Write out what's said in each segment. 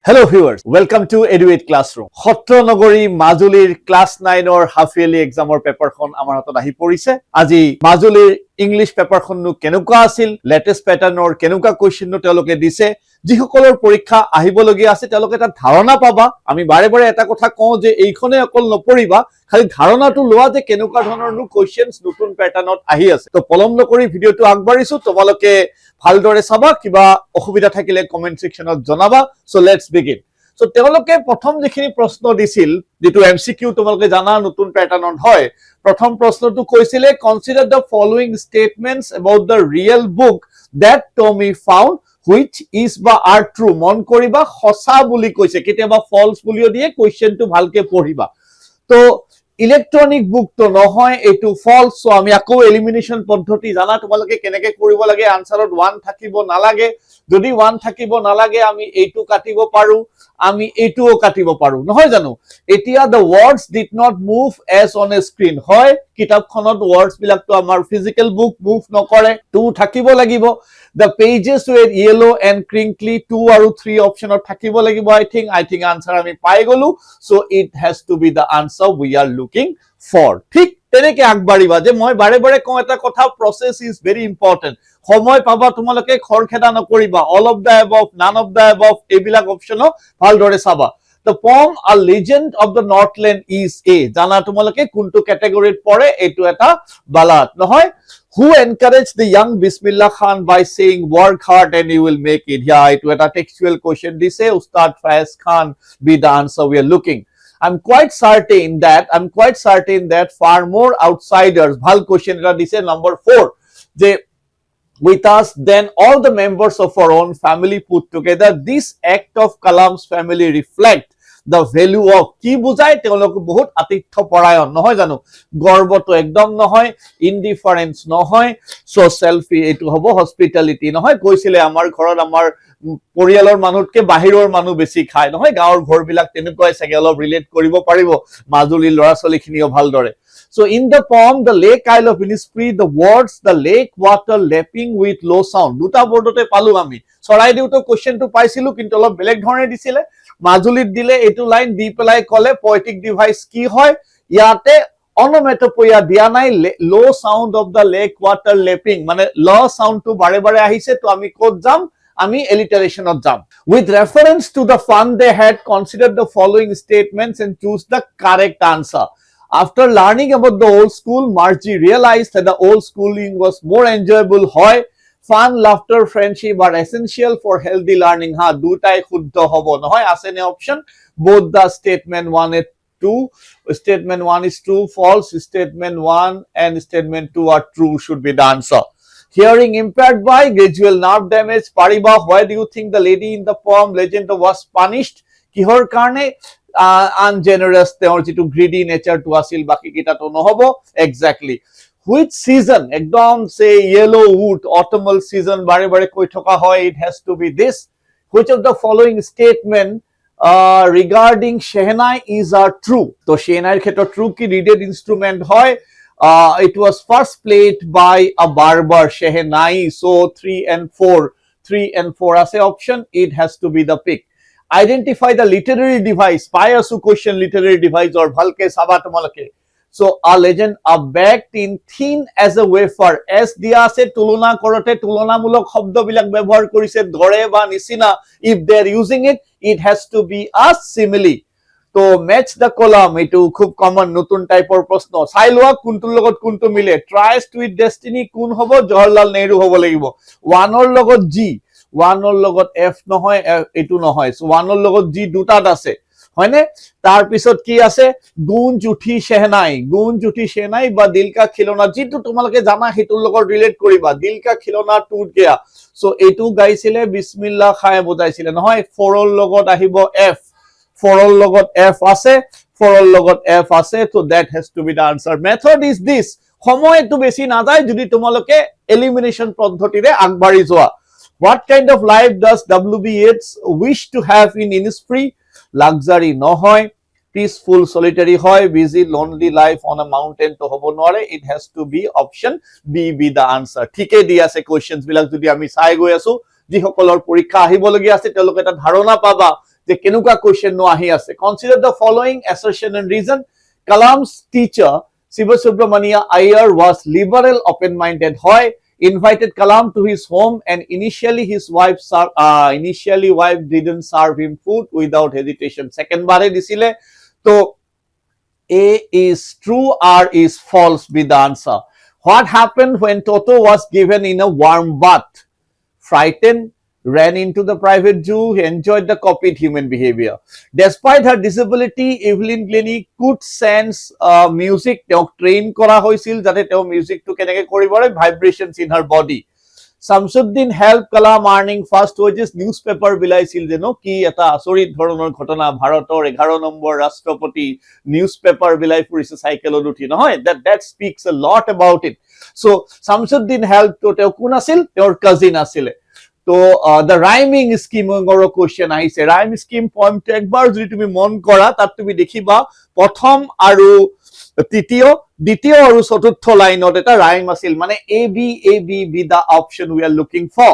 Hello viewers, welcome to EduAid Classroom. Nagori Majulir Class 9 or half yearly exam or paper khon amar hatot ahi porise. Aji Majulir English paper khon nu kenuka asil, latest pattern or kenuka question nu teloke dise. যিসকলৰ পৰীক্ষা আহিবলগীয়া আছে তেওঁলোকে এটা ধাৰণা পাবা আমি বাৰে বাৰে এটা কথা কওঁ যে এইখনে অকল নপৰিবা খালি ধাৰণাটো লোৱা যে কেনেকুৱা ধৰণৰ কোৱেশ্চনছ নতুন প্যাটাৰ্ণত আহি আছে তো পলম নকৰি ভিডিওটো আগবাঢ়িছো তোমালোকে ভালদৰে চাবা কিবা অসুবিধা থাকিলে কমেন্ট সেকশনত জনাবা সো লেটস বিগিন সো তেওঁলোকে প্ৰথম যিখিনি প্ৰশ্ন দিছিল যেটো MCQ তোমালোকে জানা নতুন প্যাটাৰ্ণত হয় প্ৰথম প্ৰশ্নটো কৈছিলে consider the following statements about the real book that Tommy found which is বা are true মন কৰিবা সঁচা বুলি কৈছে কেতিয়াবা ফলস বুলিও দিয়ে কোৱেশ্চনটো ভালকে পঢ়িবা তো ইলেক্ট্ৰনিক বুক তো নহয় এটো ফলস সো আমি আকৌ এলিমিনেশন পদ্ধতি জানা তোমালোকে কেনেকে কৰিব লাগে আনসারত 1 থাকিব নালাগে যদি 1 থাকিব নালাগে আমি এইটো কাটিব পাৰো আমি এইটোও কাটিব পাৰো নহয় জানো এতিয়া the words did not move as on a screen হয় কিতাপখনত words বিলাক তো আমাৰ ফিজিক্যাল বুক মুভ নকৰে 2 থাকিব লাগিব the pages were yellow and crinkly 2 আৰু 3 অপশনত থাকিব লাগিব I think answer আমি পাই গলো so it has to be the answer we are looking for ঠিক তেনেকে আগবাঢ়িবা যে মই বাৰে বাৰে কওঁ এটা কথা process is very important সময় পাবা তোমালোকে খৰখেদা নকৰিবা all of the above none of the above এইবিলাক অপশনো ভালদৰে চাবা The poem A Legend of the Northland is a জানা তোমালোকে কোনটো ক্যাটাগরিত পৰে এটো এটা বালাদ নহয় Who encouraged the young Bismillah Khan by saying work hard and you will make it yeah it was a textual question this Ustad Faiz Khan be the answer we are looking I'm quite certain that far more outsiders bhal question eta dise number 4 je with us than all the members of our own family put together this act of Kalam's family reflect the value of কি বুজায় তেওঁলোক বহুত আতিথ্য পৰায়ণ নহয় জানো গৰ্বটো একদম নহয় indifference নহয় সো সেলফি এটো হ'ব হসপিটালিটি নহয় কৈছিলে আমাৰ ঘৰত আমাৰ পৰিয়ালৰ মানুহতকে বাহিৰৰ মানুহ বেছি খায় নহয় গাঁৱৰ ঘৰবিলাক তেনেকুৱাই চাগে অলপ ৰিলেট কৰিব পাৰিব মাজুলী লৰাছলিখিনিও ভালদৰে So in the poem the lake isle of Innisfree the words the lake water lapping with low sound দুটা বৰ্ডতে পালো আমি চৰাইদেউটো কোৱেশ্চনটো পাইছিলো কিন্তু অলপ বেলেগ ধৰণে দিছিলে মাজুলীত দিলে এটো লাইন দি পেলাই কলে poetic device কি হয় ইয়াতে onomatopoeia দিয়া নাই low sound of the lake water lapping মানে ল সাউন্ডটো বাৰে বাৰে আহিছে তো আমি কোড যাম আমি alliterationত যাম with reference to the fun they had considered the following statements and choose the correct answer After learning about the old school, Margie realized that the old schooling was more enjoyable. Hoy, fun, laughter, friendship are essential for healthy learning. Ha, dutai khuddha hobo. Nohoy, asene option. Both the statement 1 and 2. Statement 1 is true, false. Statement 1 and statement 2 are true should be the answer. Hearing impaired by gradual nerve damage. Pariba, why do you think the lady in the poem legend was punished? Kihor karne? Ungenerous তেওঁৰ যেটো greedy nature to আছিল বাকি কিটা তো নহব exactly which season একদম say yellow wood autumnal season বাৰে বাৰে কৈ থকা হয় it has to be this which of the following statement regarding shehnai is true তো shehnai এর ক্ষেত্রে true কি reeded instrument হয় it was first played by a barber shehnai so 3 and 4 as a option it has to be the pick Identify the literary device. Pious question literary device or bhalke saba tomaloke. So a legend a baked in thin as a wafer. As dia ase tulona korote tulona mulok shobdo bilak ব্যবহার করিছে ধরে বা নিচিনা if they are using it it has to be a simile. তো match the column এটো খুব common নতুন টাইপৰ প্ৰশ্ন চাই লোৱা কোনটোৰ লগত কোনটো মিলে tries to with destiny কোন হ'ব জৱাহৰলাল নেহৰু হ'ব লাগিব 1 ৰ লগত G 1 ৰ লগত F নহয় এটো নহয় সো 1 ৰ লগত G দুটাত আছে হয়নে তাৰ পিছত কি আছে গুঞ্জ উঠি শেহনাই বা দিল কা খিলনা যেটো তোমালোকে জানা হেতুৰ লগত ৰিলেট কৰিবা দিল কা খিলনা টুট গয়া সো এটো গাইছিলে বিসমিল্লাহ খায় বুজাইছিলে নহয় 4 ৰ লগত আহিব F 4 ৰ লগত F আছে so that has to be the answer method is this সময়টো বেছি না যায় যদি তোমালোকে এলিমিনেশন পদ্ধতিৰে আগবাঢ়ি যোৱা What kind of life does W.B. Yeats wish to have in Innisfree? Luxury no hoy, peaceful, solitary hoy, busy, lonely life on a mountain to hobo nore. It has to be option B be the answer. Thike dia se questions bilak jodi ami sai goi asu, ji hokolor porikha ahibologi ase teloke eta dharona paba যে কেনেকুৱা question no আহি আছে consider the following assertion and reason Kalam's teacher Seba Iyer was liberal open minded hoy invited Kalam to his home and initially wife didn't serve him food without hesitation second bare disile to A is true, R is false be the answer. What happened when Toto was given in a warm bath? Frightened, ran into the private zoo, he enjoyed the copied human behavior. Despite her disability, Evelyn Glennie could sense music. Teo train kora hoisil jate teo music to keneke koribore vibrations in her body. Samsuddin helped Kalam earning first wages newspaper bilaisil jeno ki eta asorit dhoroner ghotona Bharator 11 নম্বর রাষ্ট্রপতি newspaper bilai furise cycle uthi nohoy that speaks a lot about it. So Samsuddin helped to teo kun asil teor cousin asile. তো the rhyming scheme or question আহিছে rhyme scheme poem to একবার যদি তুমি মন কৰা তাত তুমি দেখিবা প্ৰথম আৰু দ্বিতীয় আৰু চতুৰ্থ লাইনত এটা rhyme আছিল মানে a b be the option we are looking for.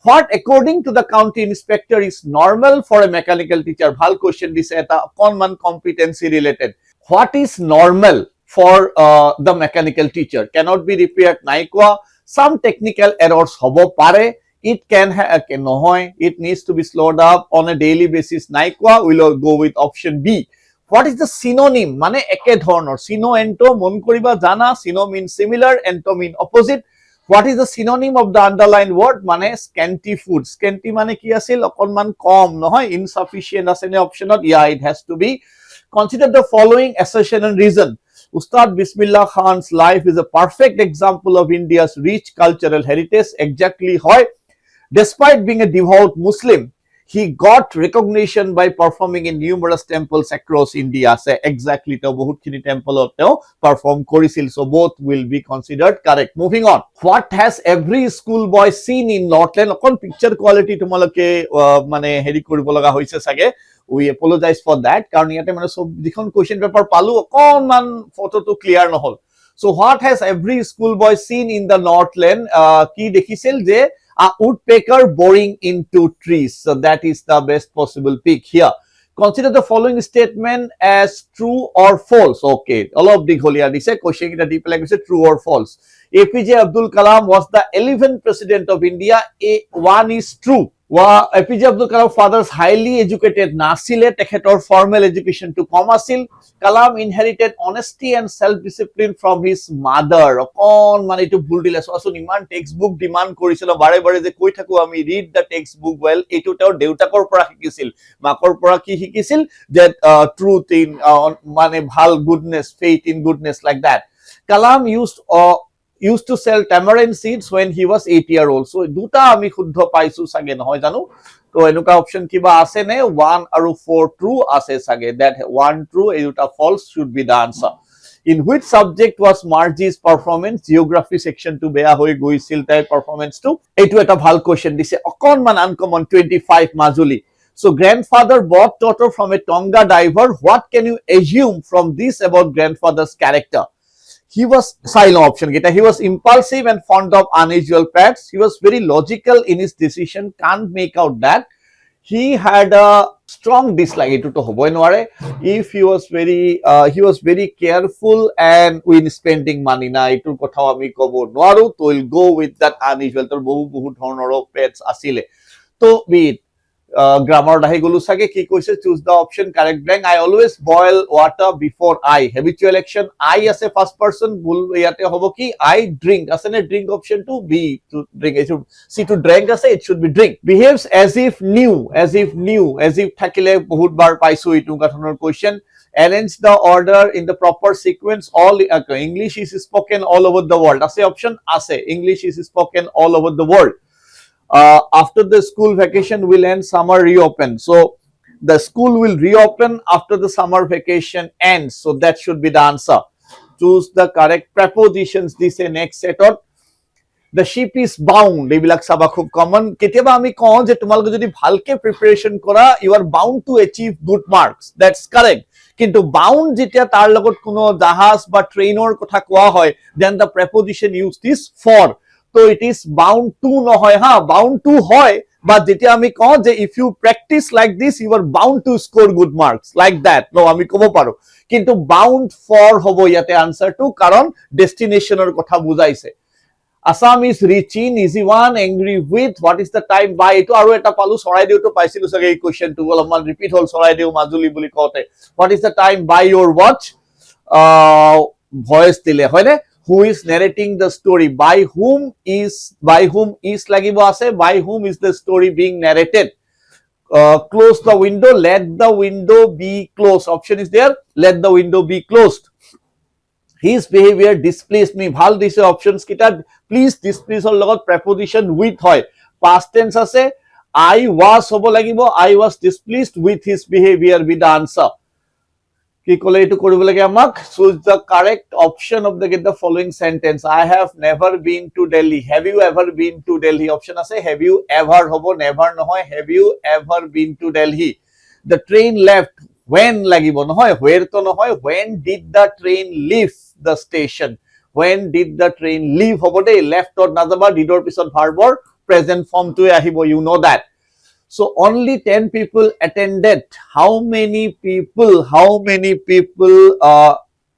What according to the county inspector is normal for a mechanical teacher? ভাল question দিছে এটা অকনমান competency related. What is normal for the mechanical teacher? Cannot be repaired নাই কোৱা some technical errors হ'ব পাৰে. It can নহয় it needs to be slowed up on a daily basis নাই কোৱা we'll go with option B. What is the synonym মানে একে ধৰণৰ syno ento মন কৰিবা জানা syno means similar ento mean opposite. What is the synonym of the underlined word মানে scanty food scanty মানে কি আছিল অকনমান কম নহয় insufficient আছে নে optionত yeah it has to be. Consider the following assertion and reason. Ustad Bismillah Khan's life is a perfect example of India's rich cultural heritage. Exactly হয়. Despite being a devout Muslim, he got recognition by performing in numerous temples across India. Say exactly to bahut khini temple teo perform korisil, so both will be considered correct. Moving on, what has every school boy seen in Northland? Okon picture quality tomaloke mane heri koribo laga hoise sage. We apologize for that karon yate mane sob dikhon question paper palu okon man photo to clear nohol. So what has every school boy seen in the Northland? Ki dekhisil je a woodpecker boring into trees. So that is the best possible pick here. Consider the following statement as true or false. Okay, all of the holia this question it deep like true or false. APJ Abdul Kalam was the 11th president of India. One is true. APJ Abdul Kalam father's highly educated nasile tekhetor formal education to kom asil. Kalam inherited honesty and self-discipline from his mother. Kon mane to bhul dile so iman textbook demand korisilo bare bare je koi thaku ami read the textbook well etu tor deutakor pora hikisil makor pora ki hikisil that truth in mane bhal goodness faith in goodness like that. Kalam used to sell tamarind seeds when he was 8-year-old. So duta ami khuddho paisu sage nohoy janu to enuka option kiba ase ne 1 aru 4 true ase sage that 1 true eduta false should be the answer. In which subject was Margie's performance? Geography section to beya hoi goisil tai performance to etu eta bhal question dise okonman uncommon 25 Majuli. So grandfather bought Toto from a Tonga diver. What can you assume from this about grandfather's character? He was silent option geta. He was impulsive and fond of unusual pets. He was very logical in his decision. Can't make out that. He had a strong dislike etu to hobo noare. If he was very careful and when spending money na etu kotha ami kobo noaru to will go with that unusual tor bohu dhoroner pets asile to be grammar dahi golu sage ki koise choose the option correct blank. I always boil water before I. Habitual action I as a first person bhul yate hobo ki I drink asane drink option to be to drink it should see to drink ase it should be drink. Behaves as if new as if thakile bahut bar paisu etu gathonor question. Arrange the order in the proper sequence. All English is spoken all over the world ase option ase English is spoken all over the world. After the school vacation will end, summer reopen. So the school will reopen after the summer vacation ends. So that should be the answer. Choose the correct prepositions. This is next set out. The ship is bound. এইবিলাক চাবা খুব common কেতিয়াবা আমি কওঁ যে তোমালোকে যদি ভালকে প্ৰিপাৰেচন কৰা you are bound to achieve good marks. That's correct. কিন্তু bound যেতিয়া তাৰ লগত কোনো জাহাজ বা ট্ৰেইনৰ কথা কোৱা হয় then the preposition used is for. So it is bound to নহয় ha bound to hoy But যেতিয়া আমি কওঁ যে if you practice like this you are bound to score good marks like that, no আমি ক'ব পাৰো, কিন্তু bound for হ'ব ইয়াতে আনসাৰটো, কাৰণ ডেষ্টিনেশ্যনৰ কথা বুজাইছে। Assam is reaching, easy one, angry with, what is the time by, এইটো আৰু এটা পালো, চৰাইদেউটো পাইছিলো চাগে এই কোৱেশ্চনটো অলপমান ৰিপিট হ'ল, চৰাইদেউ মাজুলী বুলি কওঁতে, what is the time by your watch, voice দিলে হয়নে, who is narrating the story, by whom is লাগিব আছে, by whom is the story being narrated, close the window, let the window be closed, option is there, let the window be closed, his behavior displeased me, ভাল দিছে options কিটা, please ডিসপ্লেসৰ লগত preposition with হয়, past tense আছে, I was হ'ব লাগিব, I was displeased with his behavior with the answer, কি ক'লে এইটো কৰিব লাগে আমাক, choose the correct option of the following sentence, I have never been to Delhi, have you ever been to Delhi, option আছে, have you ever হ'ব, never নহয়, have you ever been to Delhi, the train left, when লাগিব নহয়, where to নহয়, when did the train leave the station, when did the train leave হ'ব দেই, left or নাযাবা, didৰ পিছত verb present form টোৱে আহিব, you know that. So only 10 people attended, how many people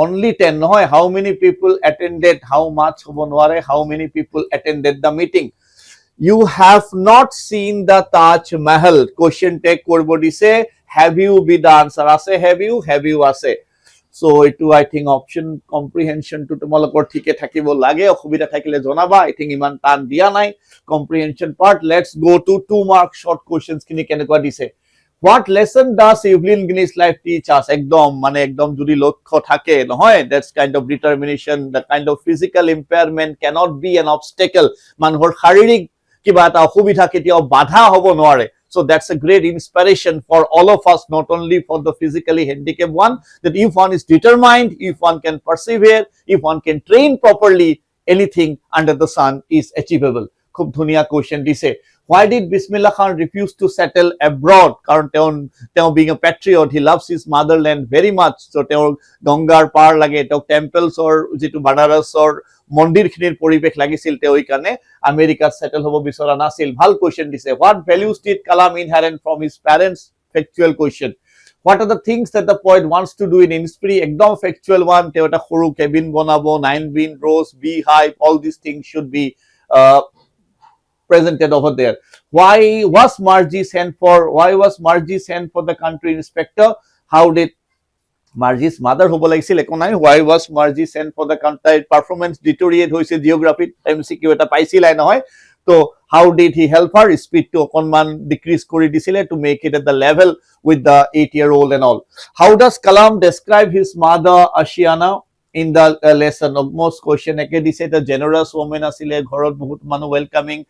only 10 নহয়, how many people attended, how much হ'ব নোৱাৰে, how many people attended the meeting, you have not seen the Taj Mahal, question tag কৰিব দিছে, have you be the answer আছে, have you আছে, so এইটো I think option comprehension to তোমালোকৰ ঠিকে থাকিব লাগে, অসুবিধা থাকিলে জনাবা, I think ইমান টান দিয়া নাই comprehension part. Let's go to 2 mark short questions খিনি কেনেকুৱা দিছে, what lesson does Evelyn Guinness life teach us, একদম মানে একদম যদি লক্ষ্য থাকে নহয়, that's kind of determination, that kind of physical impairment cannot be an obstacle, মানুহৰ শাৰীৰিক কিবা এটা অসুবিধা কেতিয়াও বাধা হ'ব নোৱাৰে, so that's a great inspiration for all of us, not only for the physically handicapped one, that if one is determined, if one can persevere, if one can train properly, anything under the sun is achievable. খুব ধুনীয়া question দিছে, why did Bismillah Khan refuse to settle abroad, কাৰণ তেওঁ being a patriot, he loves his motherland very much, so তেওঁৰ গংগাৰ পাৰ লাগে, তেওঁ টেম্পলছৰ যিটো বানাৰসৰ মন্দিৰখিনিৰ পৰিৱেশ লাগিছিল, তেওঁ এই কাৰণে আমেৰিকাত সেটেল হ'ব বিচৰা নাছিল, ভাল কোয়েশ্চন দিছে, what values did Kalam inherit from his parents, factual question, what are the things that the poet wants to do in Inspiri, একদম factual one, তেওঁ এটা সৰু কেবিন বনাব, 9 bean rows, beehive, all these things should be presented over there. Why was Margie sent for the country inspector, how did Margie's mother হ'ব লাগিছিল, একো নাই, why was Margie sent for the country, performance deteriorate হৈছে geography, MCQ এটা পাইছিলাই নহয়, তো how did he help her, speed to অকনমান decrease কৰি দিছিলে to make it at the level with the 8-year-old and all, how does Kalam describe his mother Ashiana in the lesson, most question একে দিছে, the generous woman আছিলে, ঘৰত বহুত মানুহ welcoming,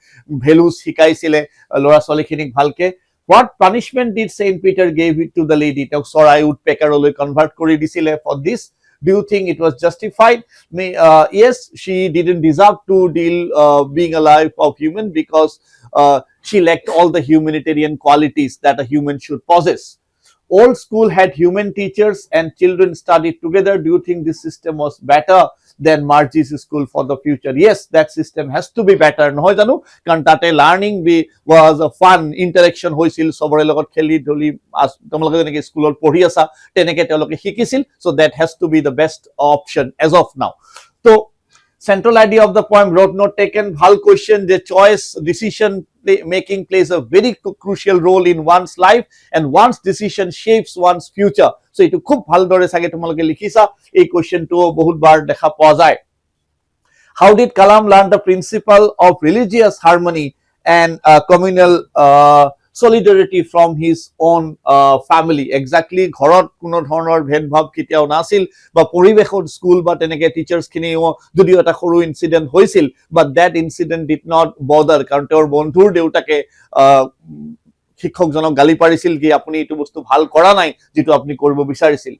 values শিকাইছিলে ল'ৰা ছোৱালীখিনিক ভালকে, what punishment did Saint Peter gave it to the lady, তেওঁক চৰাই উডপেকাৰলৈ কনভাৰ্ট কৰি দিছিলে, for this do you think it was justified, yes, she didn't deserve to deal being a life of human, because she lacked all the humanitarian qualities that a human should possess, old school had human teachers and children studied together, do you think this system was better than Margie's school for the future, yes, that system has to be better, নহয় জানো, কাৰণ তাতে learning was a fun interaction হৈছিল, সবৰে লগত খেলি ধলি, তোমালোকে যেনেকৈ স্কুলত পঢ়ি আছা তেনেকৈ তেওঁলোকে শিকিছিল, so that has to be the best option as of now. তো central idea of the poem, wrote note taken, ভাল question, the choice decision making plays a very crucial role in one's life, and one's decision shapes one's future, so এইটো খুব ভালদৰে চাগে তোমালোকে লিখিছা, এই কোয়েশ্চনটো বহুতবাৰ দেখা পোৱা যায়, how did Kalam learn the principle of religious harmony and communal solidarity from his own family, exactly, ঘৰত কোনো ধৰণৰ ভেদভাৱ কেতিয়াও নাছিল, বা পৰিৱেশত স্কুল বা তেনেকৈ টিচাৰ্ছ খিনিও যদিও এটা সৰু ইনচিডেণ্ট হৈছিল, but that incident did not bother, কাৰণ তেওঁৰ বন্ধুৰ দেউতাকে শিক্ষকজনক গালি পাৰিছিল কি আপুনি এইটো বস্তু ভাল কৰা নাই যিটো আপুনি কৰিব বিচাৰিছিল,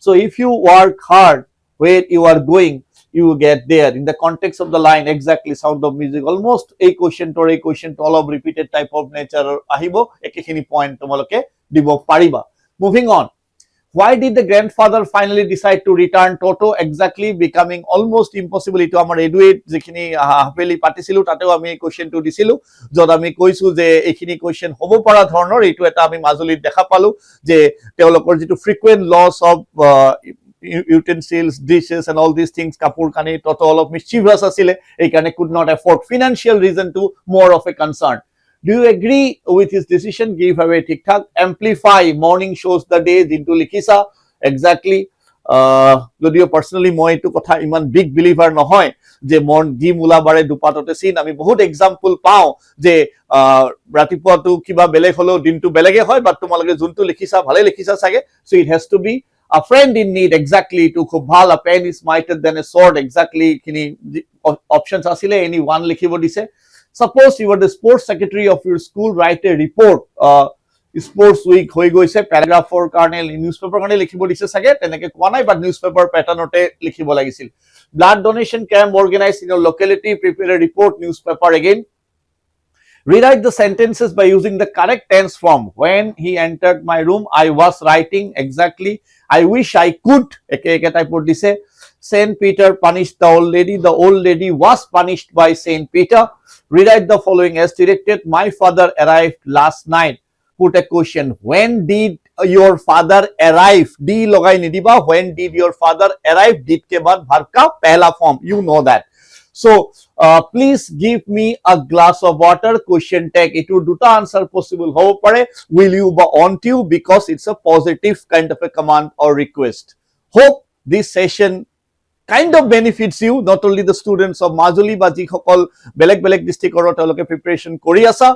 so if you work hard where you are going you get there, in the context of the line, exactly, Sound of Music, almost a question to all of repeated type of nature আহিব, একেখিনি point তোমালোকে দিব পাৰিবা, moving on, Why did the grandfather finally decide to return Toto? Exactly, becoming almost impossible. Ito amar EduAid jikhini hapeli patisilu tateo ami question to disilu jot ami koisu je ekhini question hobo para dhornor etu eta ami Majulit dekha palu je teolokor jitu frequent loss of utensils, dishes and all these things, kapur kani toto olop mischievous asile ei kane could not afford, financial reason to more of a concern. Do you agree with his decision? Give away TikTok. Amplify morning shows the day into Likisa. Exactly. যদিও personally মই এইটো কথা ইমান big believer নহয় যে মন দি মুলা বাৰে দুপাততে চিন আমি বহুত এক্সাম্পল পাওঁ যে ৰাতিপুৱাটো কিবা বেলেগ হলেও দিনটো বেলেগে হয় বাট তোমালোকে যোনটো লিখিছা ভালে লিখিছা চাগে so it has to be a friend in need. Exactly, to খুব ভাল, a pen is mightier than a sword. Exactly, খিনি options asile any one likhibo dise. Suppose you are the sports secretary of your school, write a report. Sports week hoi goise, paragraph 4 karne newspaper karne likhibo dise sage teneke kowa nai but newspaper pattern ote likhibo lagisil. Blood donation camp organized in your locality, prepare a report, newspaper again. Rewrite the sentences by using the correct tense form. When he entered my room, I was writing. Exactly. I wish I could. Eke type of this. Saint Peter punished the old lady. The old lady was punished by Saint Peter. Rewrite the following as directed. My father arrived last night. Put a question. When did your father arrive? D logai nidiba. When did your father arrive? Did ke baad verb ka pehla form. You know that. So please give me a glass of water. Question tag. It would duta answer possible. How pare? Will you ba on to you because it's a positive kind of a command or request. Hope this session kind of benefits you, not only the students of Majuli but jikhokol beleg district or teloke preparation kori asa.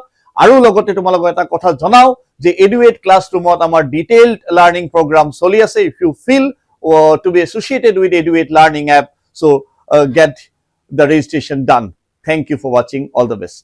Aru logote tomalogo eta kotha janao je EduAid classroom ot amar detailed learning program choli ase. If you feel to be associated with EduAid learning app, so get the registration done. Thank you for watching. All the best.